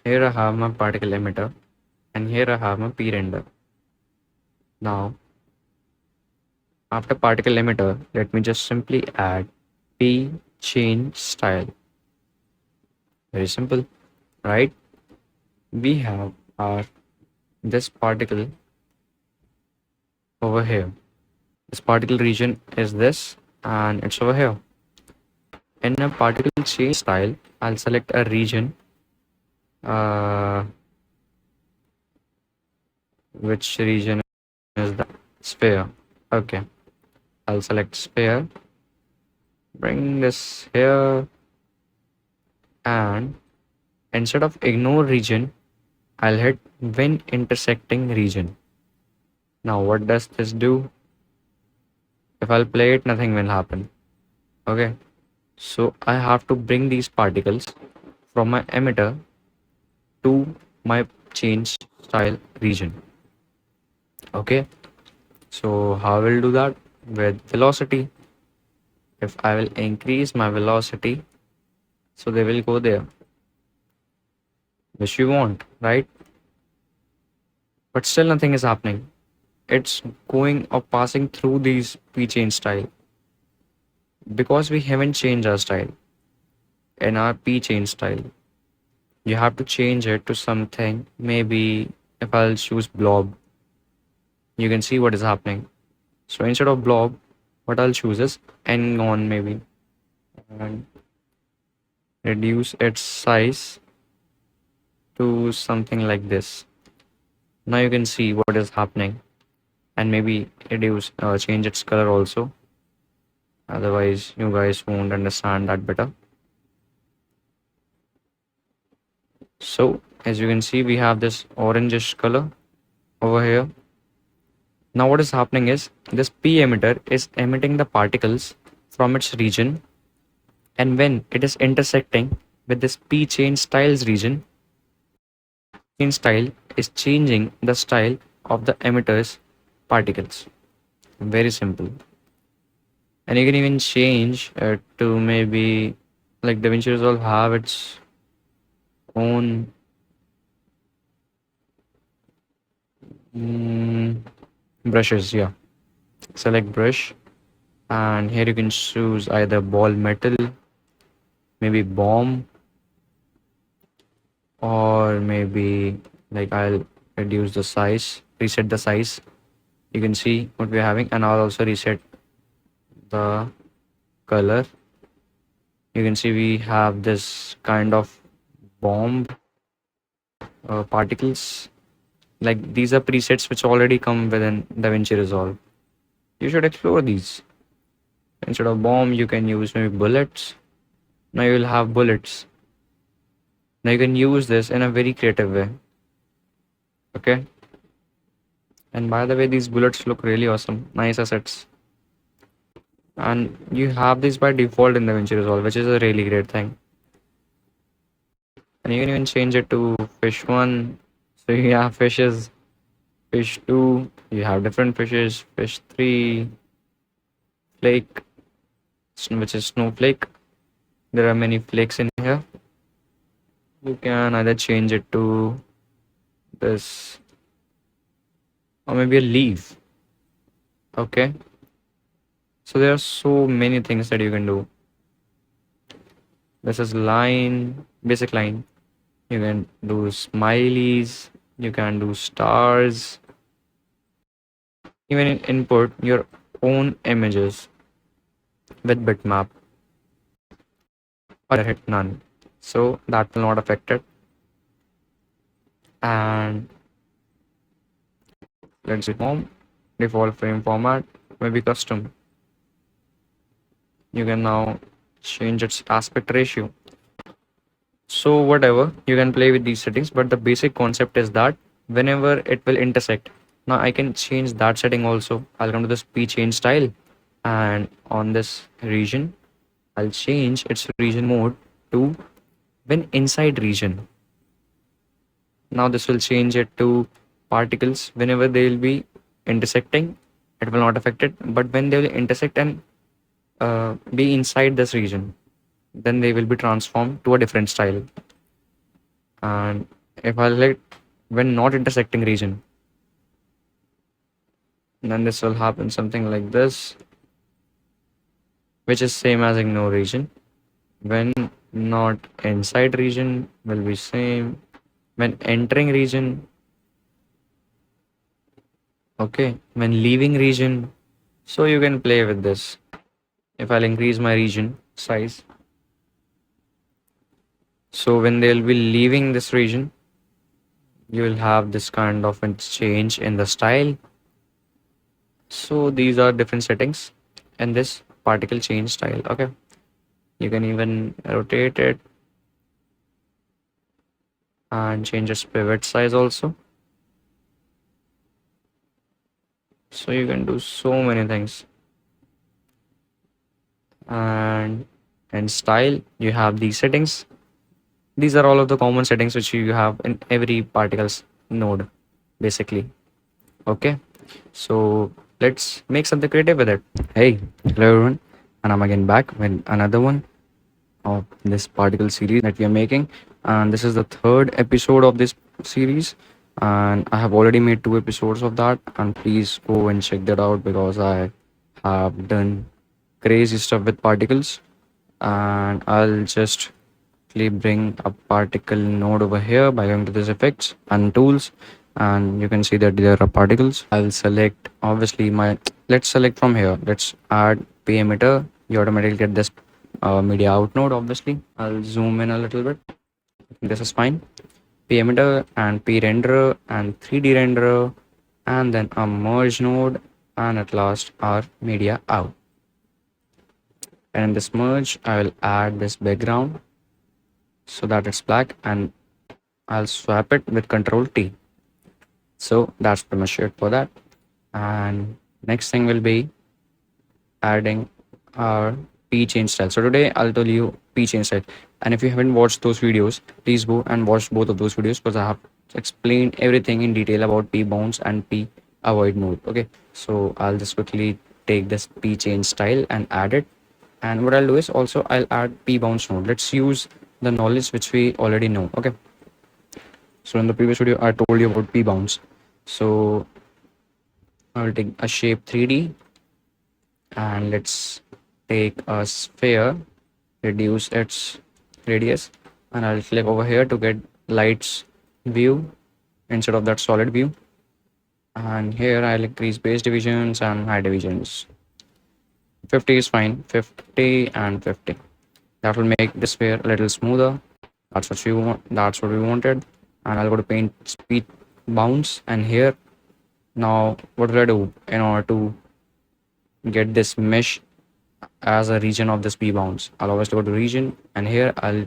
Here I have my particle emitter, and here I have my p-render. Now, after particle emitter, let me just simply add pChangeStyle. Very simple, right? We have our this particle over here. This particle region is this, and it's over here. In a particle change style, I'll select a region. Which region is that? Sphere. Okay, I'll select sphere. Bring this here, and instead of ignore region, I'll hit when intersecting region. Now, what does this do? If I'll play it, nothing will happen. Okay, so I have to bring these particles from my emitter to my change style region. Okay, so how will do that? With velocity. If I will increase my velocity, so they will go there, which we want, right? But still nothing is happening. It's going or passing through these pChangeStyle because we haven't changed our style in our pChangeStyle. You have to change it to something. Maybe if I'll choose blob, you can see what is happening. So instead of blob, what I'll choose is n-gon maybe, and reduce its size to something like this. Now you can see what is happening, and maybe change its color also. Otherwise, you guys won't understand that better. So as you can see, we have this orangish color over here. Now what is happening is this pEmittor is emitting the particles from its region, and when it is intersecting with this pChangeStyle's region, ChangeStyle is changing the style of the emitter's particles. Very simple. And you can even change it to maybe like DaVinci Resolve have its own brushes. Yeah, select brush, and here you can choose either ball metal, maybe bomb, or maybe like I'll reduce the size, reset the size. You can see what we're having, and I'll also reset the color. You can see we have this kind of bomb particles. Like these are presets which already come within DaVinci Resolve. You should explore these. Instead of bomb, you can use maybe bullets. Now you will have bullets. Now you can use this in a very creative way. Okay. And by the way, these bullets look really awesome. Nice assets. And you have this by default in DaVinci Resolve, which is a really great thing. And you can even change it to fish 1. So you have fishes. Fish 2, you have different fishes. Fish 3, flake, which is snowflake. There are many flakes in here. You can either change it to this, or maybe a leaf. Okay, so there are so many things that you can do. This is line, basic line. You can do smileys, you can do stars, even input your own images with bitmap, or hit none, so that will not affect it. And let's see, form, default frame format, maybe custom. You can now change its aspect ratio. So whatever, you can play with these settings, but the basic concept is that whenever it will intersect, now I can change that setting also. I'll come to this pChangeStyle, and on this region, I'll change its region mode to when inside region. Now this will change it to particles whenever they will be intersecting, it will not affect it, but when they will intersect and be inside this region, then they will be transformed to a different style. And if I let when not intersecting region, then this will happen something like this, which is same as ignore region. When not inside region will be same. When entering region, okay. When leaving region, so you can play with this. If I'll increase my region size, so when they'll be leaving this region, you will have this kind of a change in the style. So these are different settings in this particle change style. Okay, you can even rotate it and change its pivot size also. So you can do so many things. And in style, you have these settings. These are all of the common settings which you have in every particles node, basically. Okay, so let's make something creative with it. Hey, hello everyone, and I'm again back with another one of this particle series that we are making, and this is the third episode of this series, and I have already made 2 episodes of that, and please go and check that out because I have done crazy stuff with particles. And I'll just bring a particle node over here by going to this effects and tools, and you can see that there are particles. I'll select obviously my, let's select from here, let's add pEmittor. You automatically get this media out node. Obviously I'll zoom in a little bit. This is fine. pEmittor and pRenderer and 3D renderer, and then a merge node, and at last our media out. And in this merge I will add this background so that it's black, and I'll swap it with Control T. So that's pretty much it for that. And next thing will be adding our pChangeStyle. So today I'll tell you pChangeStyle. And if you haven't watched those videos, please go and watch both of those videos because I have explained everything in detail about pBounce and pAvoid mode. Okay, so I'll just quickly take this pChangeStyle and add it. And what I'll do is also I'll add pBounce node. Let's use the knowledge which we already know. Okay, so in the previous video I told you about pBounce. So I will take a shape 3D, and let's take a sphere, reduce its radius, and I'll click over here to get lights view instead of that solid view. And here I'll increase base divisions and high divisions. 50 is fine, 50 and 50. That will make the sphere a little smoother. That's what you want, that's what we wanted. And I'll go to paint speed bounce, and here now what will I do in order to get this mesh as a region of this pBounce? I'll always go to region, and here I'll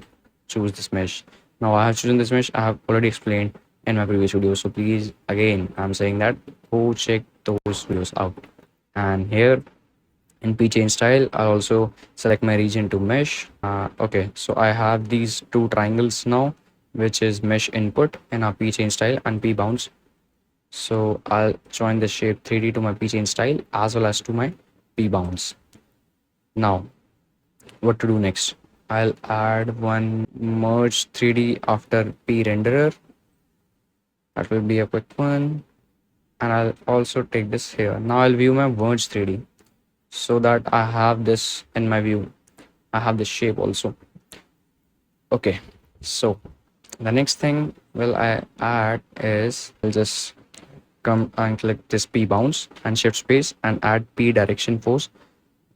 choose this mesh. Now I have chosen this mesh. I have already explained in my previous video, so please, again I'm saying that go check those videos out. And here in pChangeStyle I'll also select my region to mesh. Okay, so I have these two triangles now, which is mesh input in our pChangeStyle and pBounce. So I'll join the shape 3D to my pChangeStyle as well as to my pBounce. Now what to do next? I'll add one merge 3D after pRenderer. That will be a quick one. And I'll also take this here. Now I'll view my merge 3D so that I have this in my view. I have this shape also. Okay, so the next thing will I add is I'll just come and click this pBounce and shift space and add pDirectionalForce.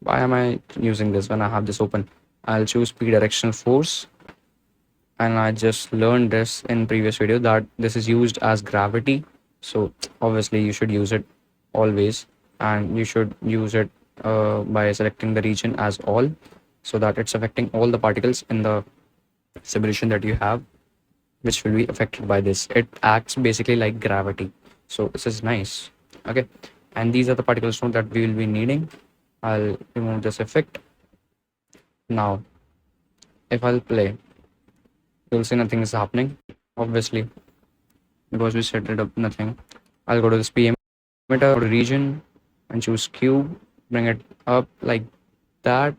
Why am I using this when I have this open? I'll choose pDirectionalForce, and I just learned this in previous video that this is used as gravity. So obviously you should use it always, and you should use it by selecting the region as all, so that it's affecting all the particles in the simulation that you have, which will be affected by this. It acts basically like gravity, so this is nice. Okay, and these are the particles node that we will be needing. I'll remove this effect. Now if I'll play, you'll see nothing is happening, obviously, because we set it up nothing. I'll go to this pEmittor, go to region and choose cube, bring it up like that,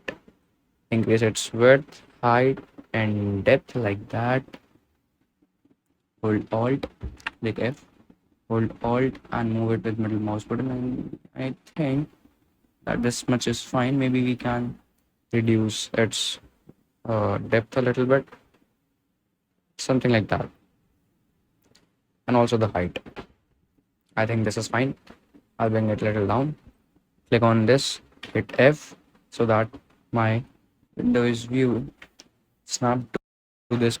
increase its width, height and depth like that. hold Alt, click F, hold Alt and move it with middle mouse button, and I think that this much is fine. Maybe we can reduce its depth a little bit, something like that, and also the height. I think this is fine. I'll bring it a little down. Click on this, hit F, so that my window is view snapped to this.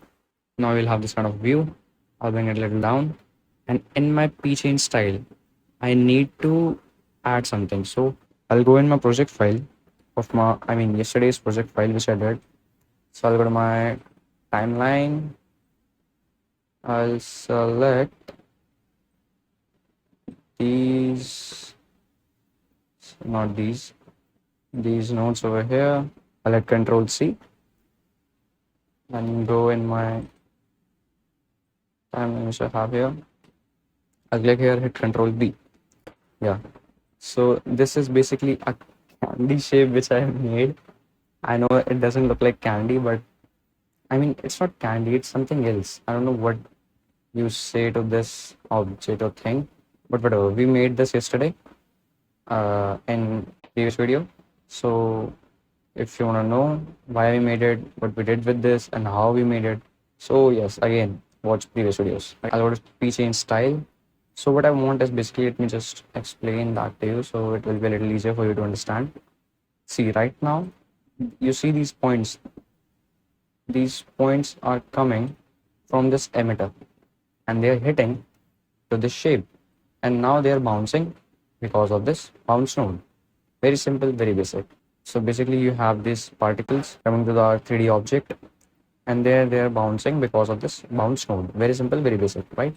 Now we'll have this kind of view. I'll bring it a little down, and in my pChange style, I need to add something. So I'll go in my project file of my, yesterday's project file which I did. So I'll go to my timeline. I'll select these, not these nodes over here. I'll hit Control C and go in my timeline which I have here. I'll click here, hit Control B. Yeah. So this is basically a candy shape which I have made. I know it doesn't look like candy, but it's not candy, it's something else. I don't know what you say to this object or thing, but whatever. We made this yesterday in previous video. So if you want to know why we made it, what we did with this, and how we made it, so yes, again, watch previous videos. I'll go to pChangeStyle. So what I want is basically, let me just explain that to you so it will be a little easier for you to understand. See, right now, you see these points. These points are coming from this emitter and they are hitting to this shape. And now they are bouncing because of this bounce node. Very simple, very basic. So basically you have these particles coming to the 3D object and they are bouncing because of this bounce node. Very simple, very basic, right?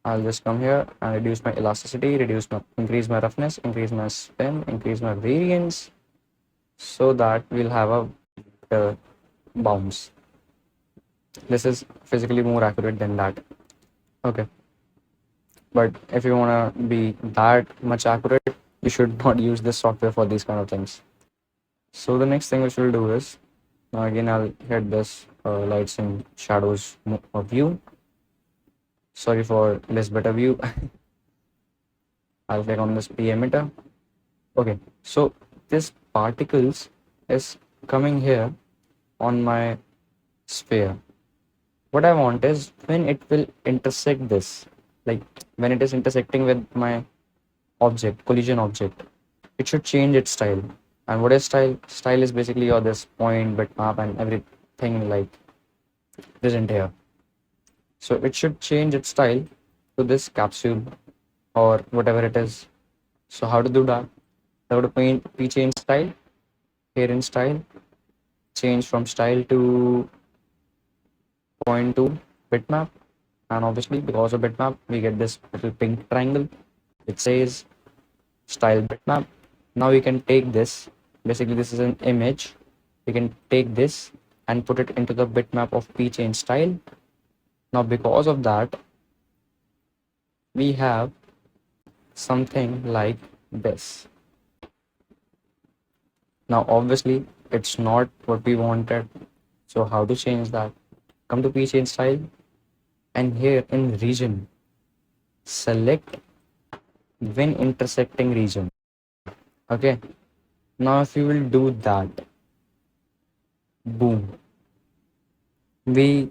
I'll just come here and reduce my elasticity, increase my roughness, increase my spin, increase my variance, so that we'll have a bounce. This is physically more accurate than that. Okay. But if you want to be that much accurate, you should not use this software for these kind of things. So the next thing which we'll do is, now again I'll hit this lights and shadows view. Sorry for less better view. I'll click on this pEmittor. Okay, so this particles is coming here on my sphere. What I want is when it will intersect this, like when it is intersecting with my object, collision object, it should change its style. And what is style? Style is basically all this point, bitmap, and everything like present here. So it should change its style to this capsule or whatever it is. So how to do that? I go to pChangeStyle, here in style, change from style to point to bitmap, and obviously because of bitmap we get this little pink triangle which says style bitmap. Now we can take this, basically this is an image, we can take this and put it into the bitmap of pChangeStyle. Now because of that we have something like this. Now obviously it's not what we wanted, so how to change that? Come to pChangeStyle and here in region select when intersecting region. Okay, now if you will do that, boom, we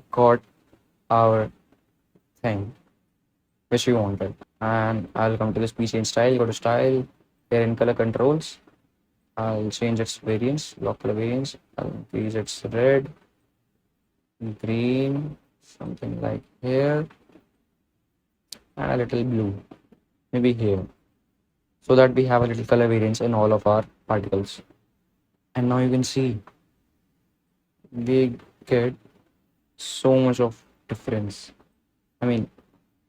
got our thing which we wanted. And I'll come to this pChangeStyle, go to style, here in color controls, I'll change its variance, lock color variance, I'll increase its red, green, something like here, and a little blue, maybe here, so that we have a little color variance in all of our particles. And now you can see we get so much of difference.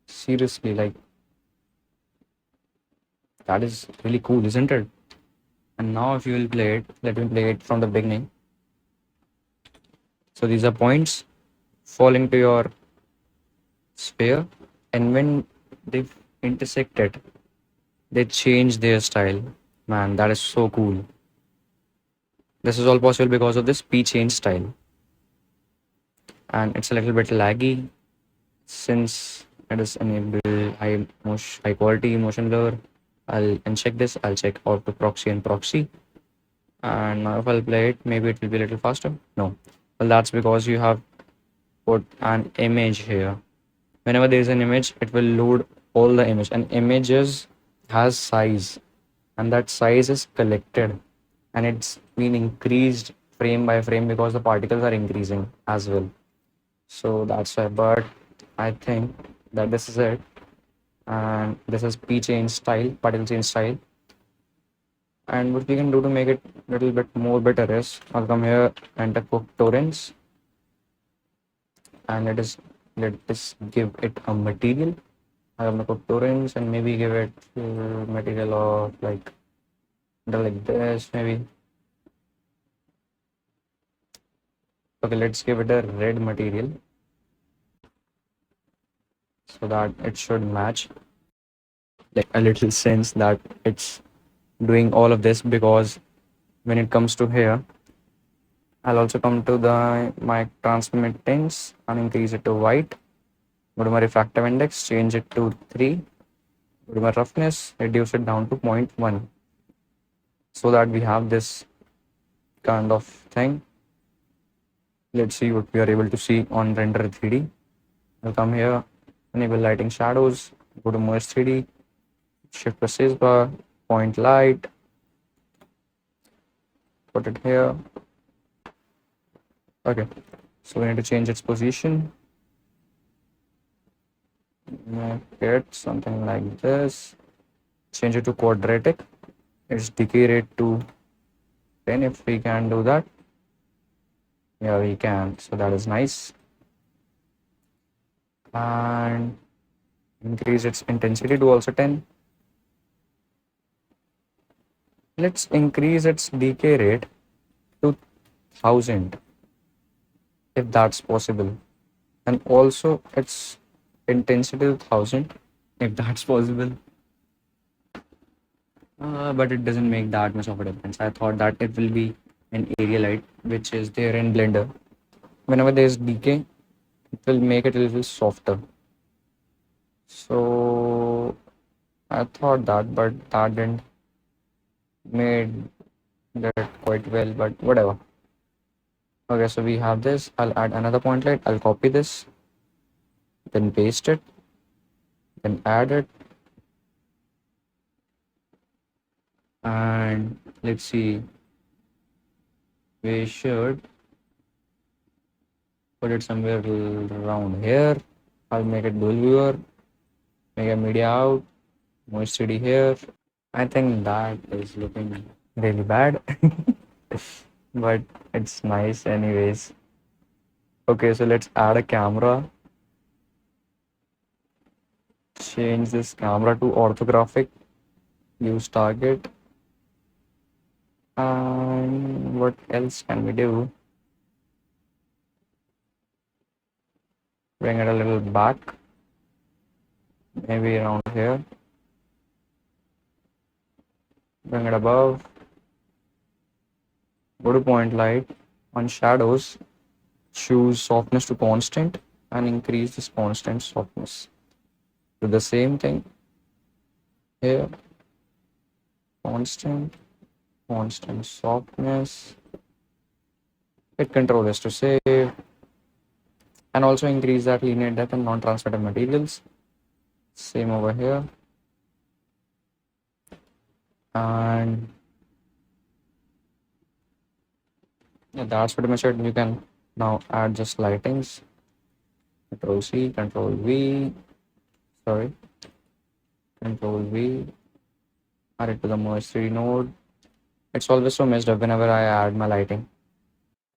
Seriously, like that is really cool, isn't it? And now if you will play it, let me play it from the beginning. So these are points falling to your sphere, and when they've intersected, they change their style. Man, that is so cool. This is all possible because of this pChangeStyle. And it's a little bit laggy, since it is enable high quality motion blur, I'll uncheck this. I'll check auto proxy and proxy. And now if I'll play it, maybe it will be a little faster. No. Well, that's because you have put an image here. Whenever there is an image, it will load all the image. And images has size, and that size is collected, and it's been increased frame by frame because the particles are increasing as well. So that's why. But I think that this is it, and this is pChangeStyle, particle change style. And what we can do to make it a little bit more better is I'll come here and cook torrents, and let us give it a material. I'm gonna cook torrents and maybe give it material of like this maybe. Okay, let's give it a red material so that it should match like a little sense that it's doing all of this, because when it comes to here, I'll also come to the my transmittance and increase it to white. Go to my refractive index, change it to 3. Go to my roughness, reduce it down to 0.1, so that we have this kind of thing. Let's see what we are able to see on render 3D. I'll come here, enable lighting shadows, go to merge 3D, shift plus space bar, point light, put it here. Okay, so we need to change its position. Make it something like this. Change it to quadratic. Its decay rate to 10 if we can do that. Yeah, we can. So that is nice. And increase its intensity to also 10. Let's increase its decay rate to 1000 if that's possible, and also its intensity to 1000 if that's possible. But it doesn't make that much of a difference. I thought that it will be an area light which is there in Blender. Whenever there's decay, it will make it a little softer. So I thought that, but that didn't made that quite well, but whatever. Okay, so we have this. I'll add another point light. I'll copy this, then paste it, then add it. And let's see, we should put it somewhere around here. I'll make it dual viewer, make a media out, merge 3D here. I think that is looking really bad, but it's nice anyways. Okay, so let's add a camera. Change this camera to orthographic, use target. And what else can we do? Bring it a little back, maybe around here. Bring it above. Go to point light. On shadows, choose softness to constant and increase this constant softness. Do the same thing here. Constant softness. Hit Control S to save. And also increase that linear depth and non-transmitted materials. Same over here. And yeah, that's pretty much it. You can now add just lightings. Control C, Control V. Sorry. Control V. Add it to the merge 3D node. It's always so messed up whenever I add my lighting.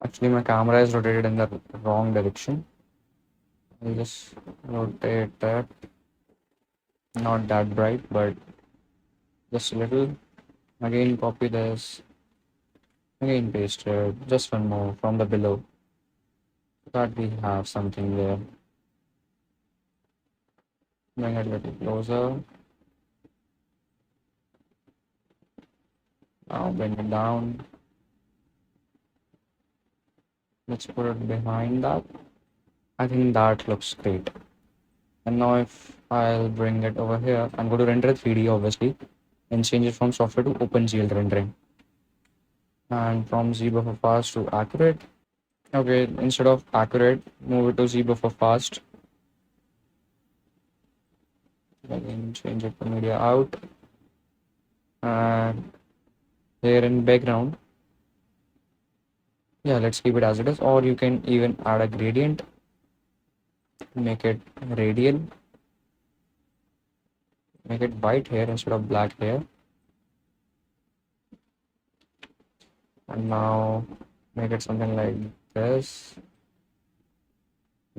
Actually, my camera is rotated in the wrong direction. I'll just rotate that. Not that bright, but just a little. Again, copy this. Again, paste it. Just one more from the below, so that we have something there. Bring it a little closer. Now bring it down. Let's put it behind that. I think that looks great. And now if I'll bring it over here, I'm going to render 3D obviously and change it from software to OpenGL rendering. And from ZBuffer fast to accurate. Okay, instead of accurate, move it to ZBuffer fast. Again, change it to media out. And here in background, yeah, let's keep it as it is. Or you can even add a gradient, make it radial, make it white here instead of black here. And now make it something like this.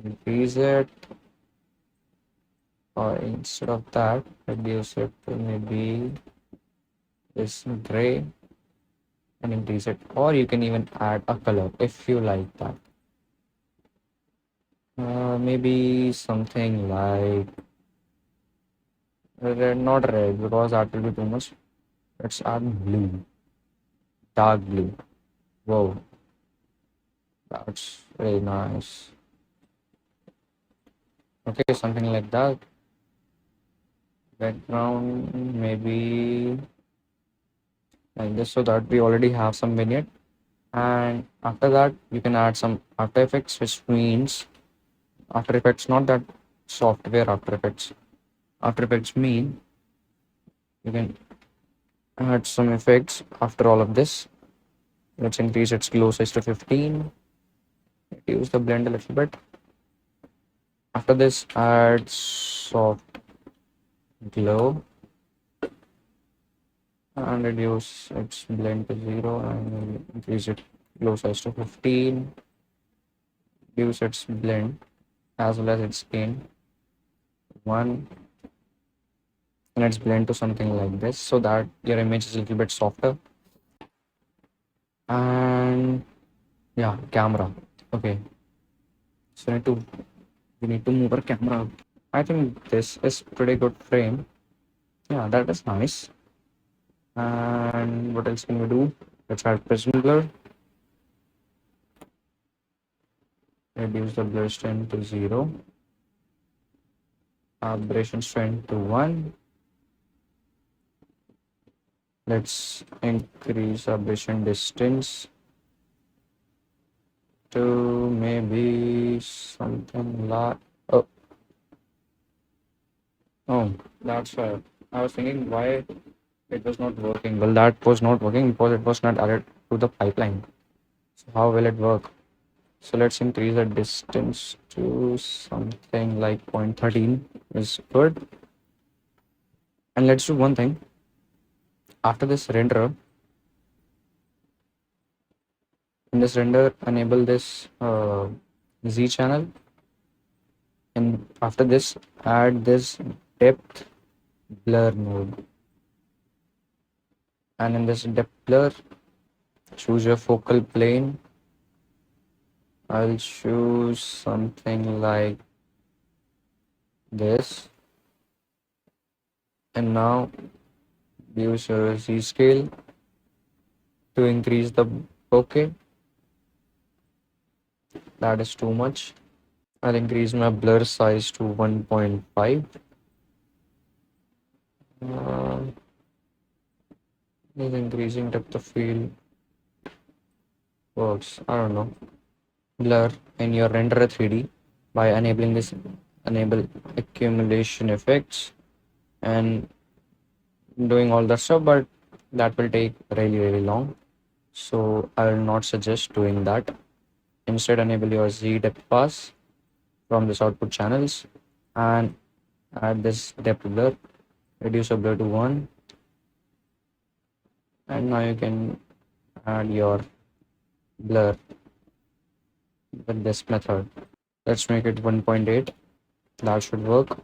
Increase it, or instead of that, reduce it to maybe this gray and increase it. Or you can even add a color if you like that. Maybe something like red, not red because that will be too much. Let's add blue, dark blue. Whoa, that's very nice. Okay, something like that. Background maybe like this, so that we already have some vignette. And after that, you can add some After Effects, which means After Effects, not that software After Effects. After Effects mean you can add some effects after all of this. Let's increase its glow size to 15. Reduce the blend a little bit. After this, add soft glow and reduce its blend to 0 and increase its glow size to 15. Reduce its blend as well as its gain 1. And let's blend to something like this so that your image is a little bit softer. And yeah, camera. Okay, so we need to move our camera. I think this is pretty good frame. Yeah, that is nice. And what else can we do? Let's add prism blur. Reduce the blur strength to 0. Aberration strength to 1. Let's increase aberration distance to maybe something like oh, that's fair. I was thinking why it was not working. Well, that was not working because it was not added to the pipeline. So how will it work? So let's increase the distance to something like 0.13 is good. And let's do one thing. After this renderer, in this render, enable this Z channel. And after this, add this depth blur node. And in this depth blur, choose your focal plane. I'll choose something like this. And now use your Z scale to increase the bokeh. That is too much. I'll increase my blur size to 1.5. Is increasing depth of field works? I don't know. Blur in your renderer 3D by enabling this enable accumulation effects and doing all that stuff, but that will take really long. So I will not suggest doing that. Instead, enable your Z depth pass from this output channels and add this depth blur, reduce the blur to 1, and now you can add your blur with this method. Let's make it 1.8. That should work.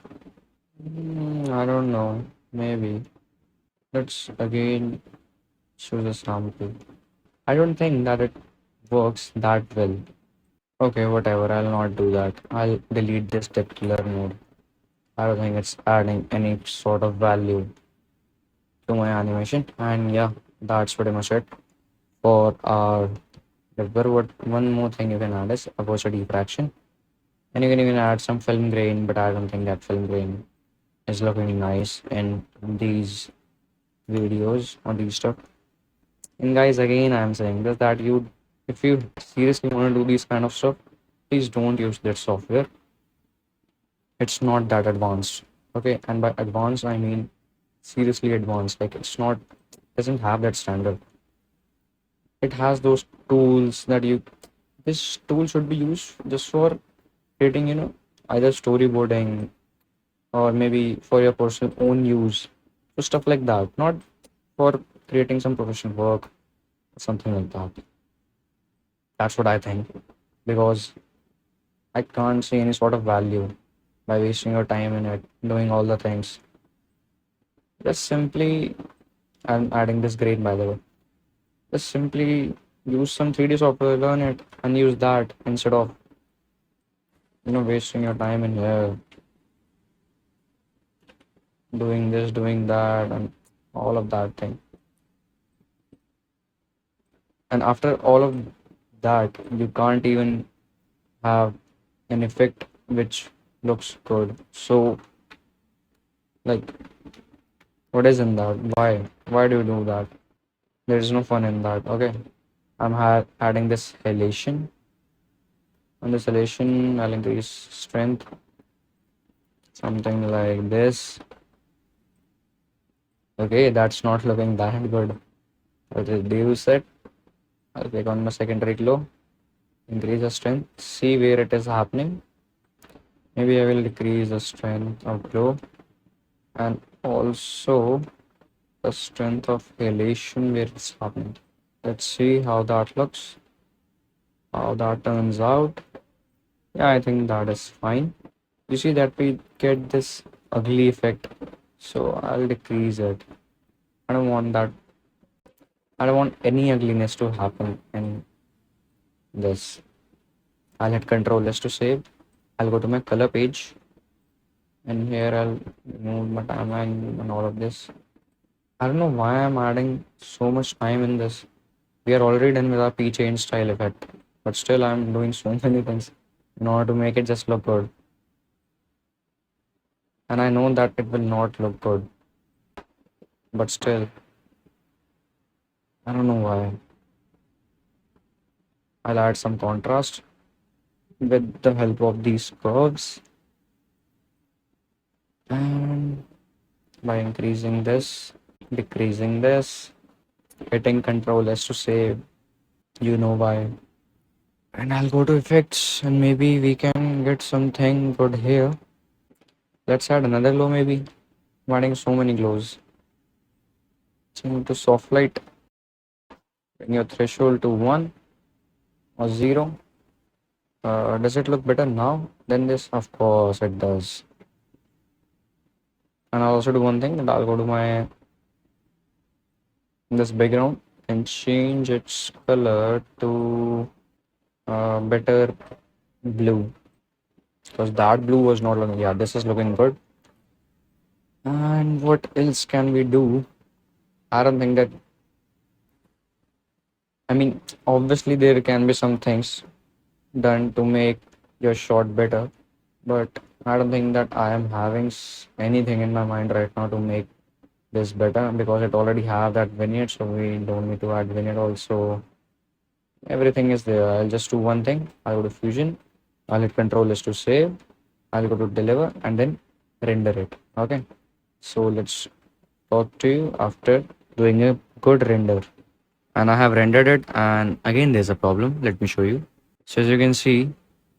I don't know, maybe. Let's again choose a sample. I don't think that it works that well. Okay, whatever, I'll not do that. I'll delete this depth blur node. I don't think it's adding any sort of value to my animation. And yeah, that's pretty much it for our developer. What one more thing you can add is aperture diffraction. And you can even add some film grain, but I don't think that film grain is looking nice in these videos or these stuff. And guys, again, I'm saying this that if you seriously want to do these kind of stuff, please don't use that software. It's not that advanced. Okay, and by advanced I mean seriously advanced. Like it's not doesn't have that standard. It has those tools that you this tool should be used just for creating, either storyboarding or maybe for your personal own use. So stuff like that. Not for creating some professional work or something like that. That's what I think. Because I can't see any sort of value by wasting your time in it, doing all the things. Just simply, I'm adding this grade by the way. Just simply use some 3D software, learn it, and use that instead of wasting your time in here doing this, doing that, and all of that thing. And after all of that, you can't even have an effect which looks good. So, like, what is in that? Why? Why do you do that? There is no fun in that. Okay, I'm adding this halation. On this halation, I'll increase strength, something like this. Okay, that's not looking that good. I'll reduce it. I'll click on my secondary glow, increase the strength, see where it is happening. Maybe I will decrease the strength of glow and also the strength of halation where it's happening. Let's see how that looks, how that turns out. Yeah, I think that is fine. You see that we get this ugly effect, so I'll decrease it. I don't want that. I don't want any ugliness to happen in this. I'll hit Control S to save. I'll go to my color page and here I'll remove my timeline and all of this. I don't know why I'm adding so much time in this. We are already done with our pChangeStyle effect, but still I'm doing so many things in order to make it just look good. And I know that it will not look good, but still, I don't know why. I'll add some contrast with the help of these curves. And by increasing this, decreasing this, hitting Control S to save, you know why. And I'll go to effects and maybe we can get something good here. Let's add another glow maybe. I'm adding so many glows. Change to soft light. Bring your threshold to 1 or 0. Does it look better now than this? Of course it does. And I'll also do one thing, and I'll go to my this background and change its color to better blue, because that blue was not looking. Yeah, this is looking good. And what else can we do? I don't think that. I mean, obviously there can be some things done to make your shot better, but I don't think that I am having anything in my mind right now to make this better, because it already have that vignette, so we don't need to add vignette also. Everything is there. I'll just do one thing. I'll go to Fusion. I'll hit Control S to save. I'll go to Deliver and then render it. Okay. So let's talk to you after doing a good render. And I have rendered it, and again there's a problem. Let me show you. So as you can see,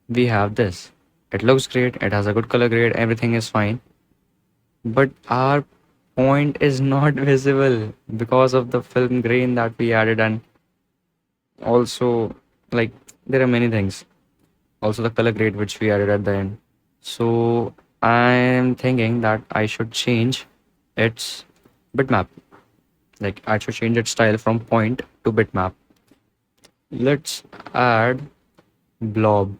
we have this. It looks great. It has a good color grade. Everything is fine. But our point is not visible because of the film grain that we added, and also like there are many things, also the color grade which we added at the end. So I am thinking that I should change its bitmap, like I should change its style from point to bitmap. Let's add blob.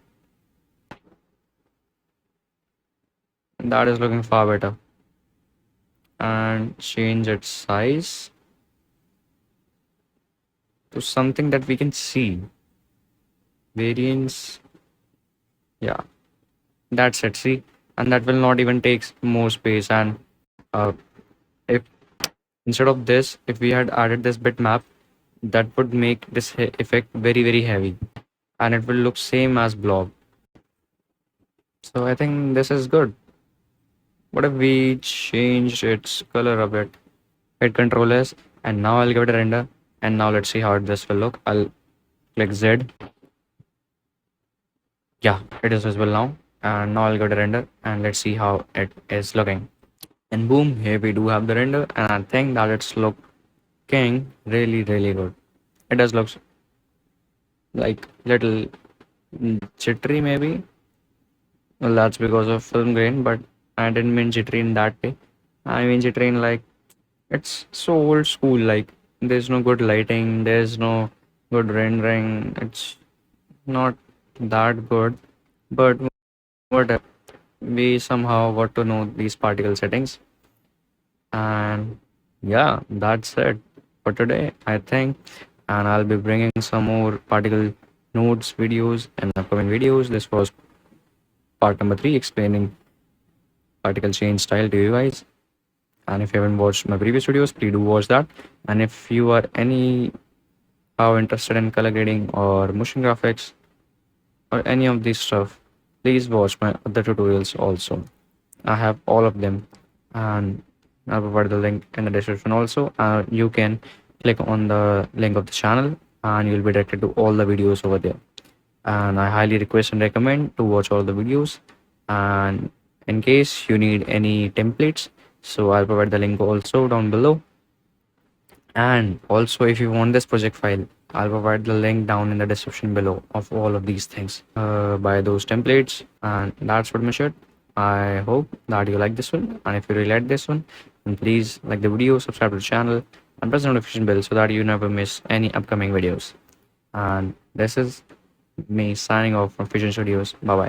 That is looking far better. And change its size to something that we can see. Variance, yeah, That's it, see, and that will not even take more space. And if instead of this, if we had added this bitmap, that would make this effect very very heavy, and it will look same as blob. So I think this is good. What if we change its color a bit? Hit Control S, and now I'll give it a render. And now let's see how this will look. I'll click Z. Yeah, it is visible now. And now I'll give it a render, and let's see how it is looking. And boom, here we do have the render, and I think that it's looking really really good. It does look like little jittery maybe. Well, that's because of film grain, but I didn't mean jittery in that way. I mean jittery in like it's so old school. Like there's no good lighting, there's no good rendering. It's not that good, but whatever. We somehow got to know these particle settings, and yeah, that's it for today, I think. And I'll be bringing some more particle nodes videos and upcoming videos. This was part number 3 explaining particle change style to you guys. And if you haven't watched my previous videos, please do watch that. And if you are any how interested in color grading or motion graphics or any of these stuff, please watch my other tutorials also. I have all of them, and I'll provide the link in the description also. You can click on the link of the channel and you'll be directed to all the videos over there. And I highly request and recommend to watch all the videos. And in case you need any templates, so I'll provide the link also down below. And also, if you want this project file, I'll provide the link down in the description below of all of these things. Buy those templates, and that's what much it. I hope that you like this one, and if you really like this one, then please like the video, subscribe to the channel, and press the notification bell so that you never miss any upcoming videos. And this is me signing off from pChange Studios. Bye bye.